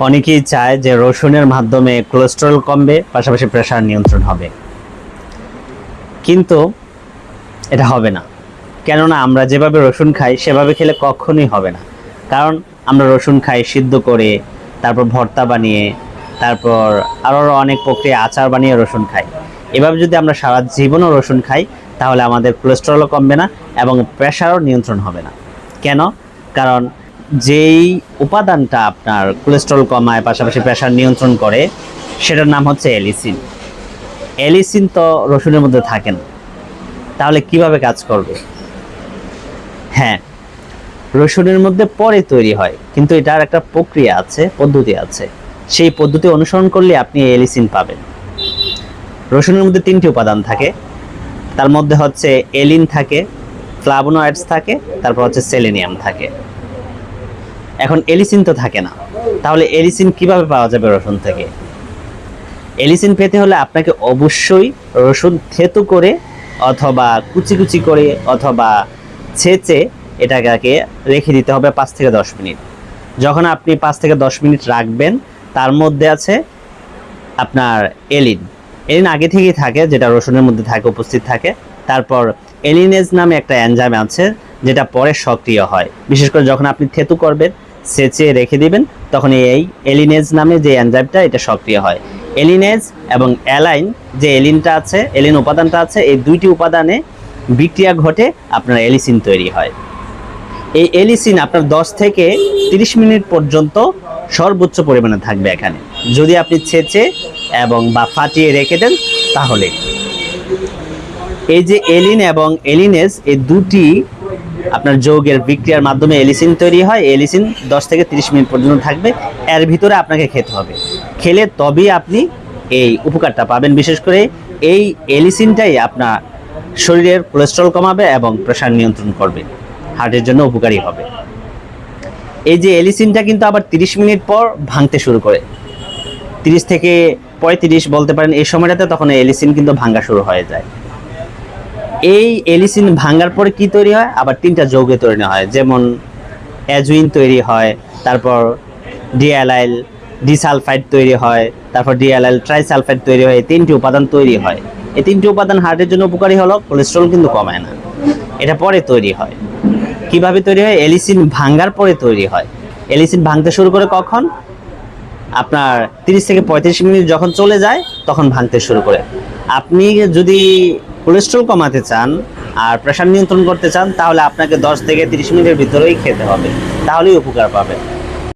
অনেকেই চায় যে রসুনের মাধ্যমে কোলেস্টেরল কমবে, পাশাপাশি প্রেশার নিয়ন্ত্রণ হবে, কিন্তু এটা হবে না। কেননা আমরা যেভাবে রসুন খাই সেভাবে খেলে কখনোই হবে না। কারণ আমরা রসুন খাই সিদ্ধ করে, তারপর ভর্তা বানিয়ে, তারপর আরও অনেক প্রক্রিয়া আচার বানিয়ে রসুন খাই। এভাবে যদি আমরা সারা জীবনও রসুন খাই তাহলে আমাদের কোলেস্টেরলও কমবে না এবং প্রেশারও নিয়ন্ত্রণ হবে না। কেন? কারণ যেই উপাদানটা আপনার কোলেস্টেরল কমায় পাশাপাশি প্রেশার নিয়ন্ত্রণ করে সেটার নাম হচ্ছে এলিসিন। এলিসিন তো রসুনের মধ্যে থাকে না, তাহলে কিভাবে কাজ করবে? হ্যাঁ, রসুনের মধ্যে পরে তৈরি হয়, কিন্তু এটার একটা প্রক্রিয়া আছে, পদ্ধতি আছে। সেই পদ্ধতি অনুসরণ করলে আপনি এলিসিন পাবেন। রসুনের মধ্যে 3টি উপাদান থাকে, তার মধ্যে হচ্ছে এলিন থাকে, ফ্লাভোনয়েডস থাকে, তারপর হচ্ছে সেলেনিয়াম থাকে। এখন এলিসিন তো থাকে না, তাহলে এলিসিন কিভাবে পাওয়া যাবে রসুন থেকে? এলিসিন পেতে হলে আপনাকে অবশ্যই রসুন থেতু করে অথবা কুচি কুচি করে অথবা ছেঁচে এটাকে রেখে দিতে হবে 5 থেকে 10 মিনিট। যখন আপনি 5 থেকে 10 মিনিট রাখবেন, তার মধ্যে আছে আপনার এলিন। এলিন আগে থেকেই থাকে, যেটা রসুনের মধ্যে থাকে, উপস্থিত থাকে। তারপর এলিনেজ নামে একটা এনজাইম আছে যেটা পরে সক্রিয় হয়, বিশেষ করে যখন আপনি থেতু করবেন, সেচে রেখে দিবেন, তখন এই এলিনেজ নামে যে এনজাইমটা এটা সক্রিয় হয়। এলিনেজ এবং অ্যালাইন, যে এলিনটা আছে, এলিন উপাদানটা আছে, এই দুইটি উপাদানে বিক্রিয়া ঘটে আপনার এলিসিন তৈরি হয়। এই এলিসিন আপনার 10 থেকে 30 মিনিট পর্যন্ত সর্বোচ্চ পরিমাণে থাকবে এখানে, যদি আপনি ছেঁচে এবং বা ফাটিয়ে রেখে দেন তাহলে। এই যে এলিন এবং এলিনেজ, এই দুটি আপনার যৌগের বিক্রিয়ার মাধ্যমে এলিসিন তৈরি হয়। এলিসিন 10 থেকে 30 মিনিট পর্যন্ত থাকবে, এর ভিতরে আপনাকে খেতে হবে। খেলে তবেই আপনি এই উপকারটা পাবেন। বিশেষ করে এই এলিসিনটাই আপনার শরীরের কোলেস্টেরল কমাবে এবং প্রেশার নিয়ন্ত্রণ করবে, হার্টের জন্য উপকারী হবে। এই যে এলিসিনটা কিন্তু আবার 30 মিনিট পর ভাঙতে শুরু করে, 30 থেকে 35 বলতে পারেন, এই সময়টাতে তখন এলিসিন কিন্তু ভাঙা শুরু হয়ে যায়। এই এলিসিন ভাঙার পরে কি তৈরি হয়? আবার 3টা যৌগে তৈরি হয়, যেমন অ্যাজুইন তৈরি হয়, তারপর ডিঅ্যালাইল ডিসালফাইড তৈরি হয়, তারপর ডিঅ্যালাইল ট্রাইসালফাইড তৈরি হয়। এই 3টি উপাদান তৈরি হয়। এই 3টি উপাদান হার্টের জন্য উপকারী হলো, কোলেস্টেরল কিন্তু কমায় না। এটা পরে তৈরি হয়। কিভাবে তৈরি হয়? এলিসিন ভাঙার পরে তৈরি হয়। এলিসিন ভাঙতে শুরু করে কখন? আপনার 30 থেকে 35 মিনিট যখন চলে যায় তখন ভাঙতে শুরু করে। আপনি যদি কোলেস্টেরল কমাতে চান আর প্রেশার নিয়ন্ত্রণ করতে চান তাহলে আপনাকে 10 থেকে 30 মিনিটের ভিতরেই খেতে হবে, তাহলেই উপকার পাবেন।